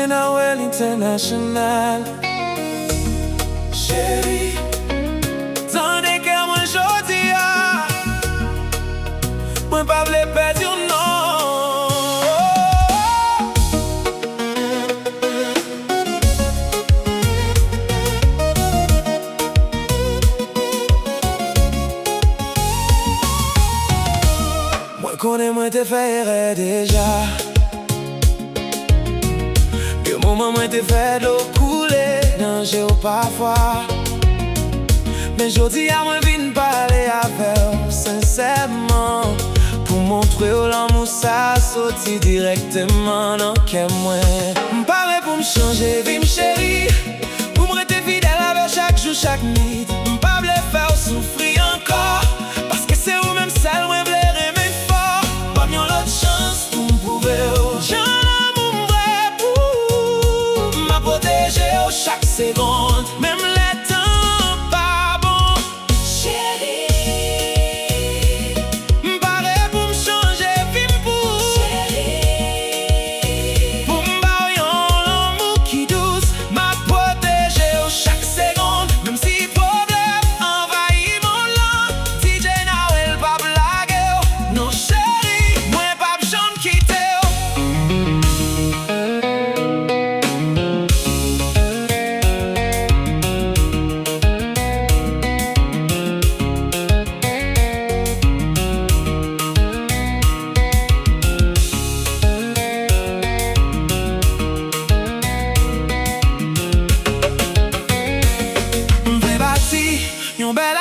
DJ Nawel International. Chérie, tande ke mwen jodi a, mwen pa vle perdre yon Mwen konen mwen te fè erè deja, ke mouman mwen te fè l'eau koule nan jè ou pafwa. Men jodi a mwen vin pale avèl sincèrement, pou montre ou l'amour sa soti direktement nan ke mwen. M'pare pou m'chanje vi m'chéri, pou m'rete fidèl avèl chak jou chak nit. M'pa vle fè ou soufri ankor, paske se ou mèm sel mwen vle reme fort. Pas yon l'autre chance pou m'prouve ou jan l'amour m'vre pou m'a protégé ou chak seconde, même les temps pas bon. Chérie, m'pare pou m'changer vi m'pou. Chérie, pou m'ba yon l'amour qui douce, m'a protégé ou chak seconde, même si problème envahit mon lan. DJ Nawel pa blague ou, non chérie, mwen pa b'jam kite ou. M'vle bati yon bel